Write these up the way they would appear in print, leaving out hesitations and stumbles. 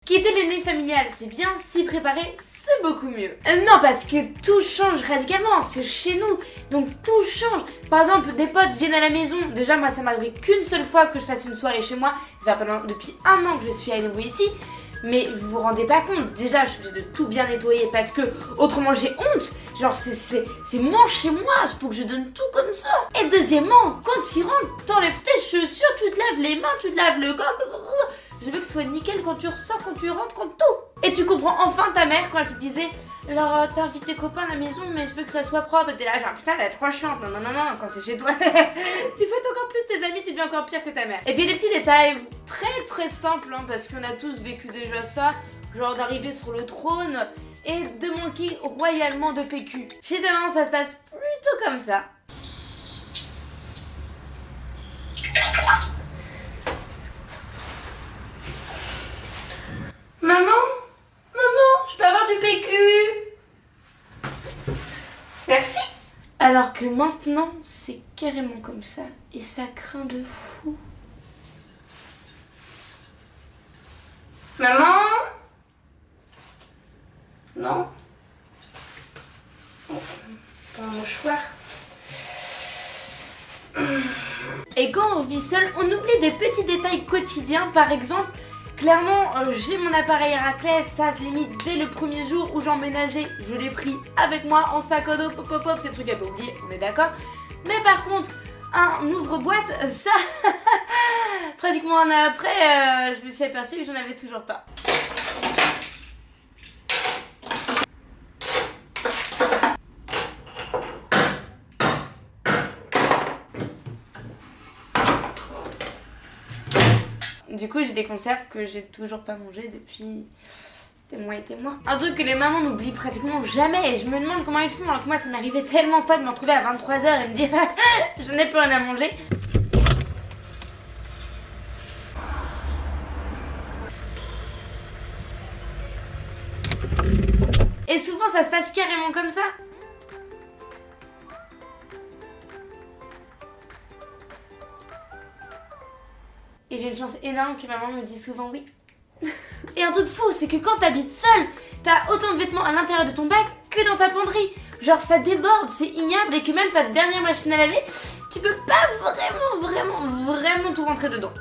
Quitter le nid familial, c'est bien, s'y préparer, c'est beaucoup mieux. Non, parce que tout change radicalement, c'est chez nous, donc tout change. Par exemple, des potes viennent à la maison, déjà moi ça m'est arrivé qu'une seule fois que je fasse une soirée chez moi, ça fait depuis 1 an que je suis à nouveau ici, mais vous vous rendez pas compte, déjà je suis obligée de tout bien nettoyer parce que autrement j'ai honte, genre c'est mon chez moi, il faut que je donne tout comme ça. Et deuxièmement, quand tu rentres, t'enlèves tes chaussures, tu te laves les mains, tu te laves le corps. Je veux que ce soit nickel quand tu ressors, quand tu rentres, quand tout. Et tu comprends enfin ta mère quand elle te disait alors t'invites tes copains à la maison mais je veux que ça soit propre. T'es là genre putain elle est trop chiante. Non quand c'est chez toi. Tu fêtes encore plus tes amis, tu deviens encore pire que ta mère. Et puis des petits détails très simples hein, parce qu'on a tous vécu déjà ça. Genre d'arriver sur le trône et de manquer royalement de PQ. Chez ta maman ça se passe plutôt comme ça. Maman, je peux avoir du PQ? Merci. Alors que maintenant, c'est carrément comme ça et ça craint de fou. Maman? Non? Oh, pas un mouchoir. Et quand on vit seul, on oublie des petits détails quotidiens, par exemple. Clairement, j'ai mon appareil à raclette, ça se limite dès le premier jour où j'emménageais, je l'ai pris avec moi en sac à dos, pop, c'est le truc à pas oublier, on est d'accord. Mais par contre, un ouvre-boîte, ça, pratiquement un an après, je me suis aperçue que j'en avais toujours pas. Du coup, j'ai des conserves que j'ai toujours pas mangées depuis des mois et des mois. Un truc que les mamans n'oublient pratiquement jamais et je me demande comment ils font alors que moi ça m'arrivait tellement pas de me retrouver à 23h et me dire je n'ai plus rien à manger. Et souvent ça se passe carrément comme ça. Et j'ai une chance énorme que maman me dise souvent oui. Et un truc fou, c'est que quand t'habites seule, t'as autant de vêtements à l'intérieur de ton bac que dans ta penderie. Genre ça déborde, c'est ignoble et que même ta dernière machine à laver, tu peux pas vraiment tout rentrer dedans.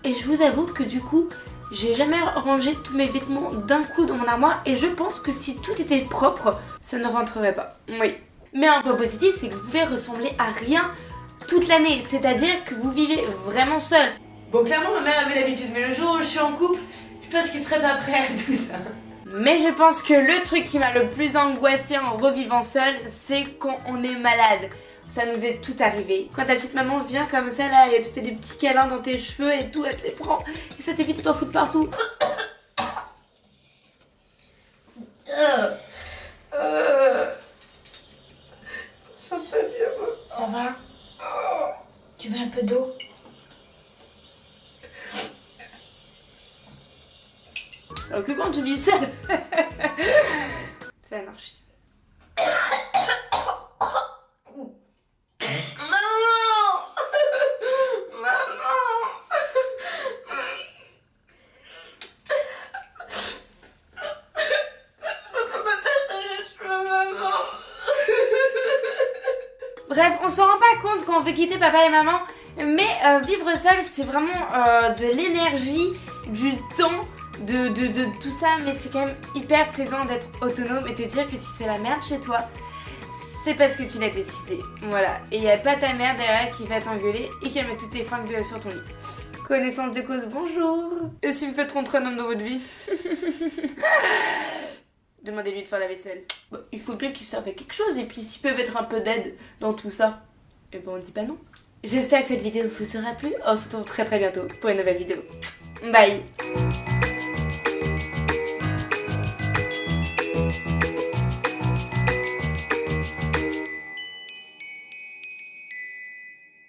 Et je vous avoue que du coup, j'ai jamais rangé tous mes vêtements d'un coup dans mon armoire et je pense que si tout était propre, ça ne rentrerait pas. Oui. Mais un point positif, c'est que vous pouvez ressembler à rien toute l'année, c'est-à-dire que vous vivez vraiment seul. Bon, clairement, ma mère avait l'habitude, mais le jour où je suis en couple, je pense qu'il serait pas prêt à tout ça. Mais je pense que le truc qui m'a le plus angoissée en revivant seule, c'est quand on est malade. Ça nous est tout arrivé. Quand ta petite maman vient comme ça là et elle te fait des petits câlins dans tes cheveux et tout, elle te les prend et ça t'évite de t'en foutre partout. Ça fait bien. Ça va? Tu veux un peu d'eau? Alors que quand tu vis seule, c'est anarchie. Bref, on s'en rend pas compte quand on veut quitter papa et maman, mais vivre seul c'est vraiment de l'énergie, du temps, de tout ça, mais c'est quand même hyper plaisant d'être autonome et te dire que si c'est la merde chez toi, c'est parce que tu l'as décidé. Voilà, et il n'y a pas ta mère derrière qui va t'engueuler et qui va mettre toutes tes fringues sur ton lit. Connaissance de cause, bonjour. Et si vous faites rentrer un homme dans votre vie demandez-lui de faire la vaisselle. Bon, il faut bien qu'il serve à quelque chose et puis s'ils peuvent être un peu d'aide dans tout ça, et ben on dit pas non. J'espère que cette vidéo vous sera plu. On se retrouve très bientôt pour une nouvelle vidéo. Bye.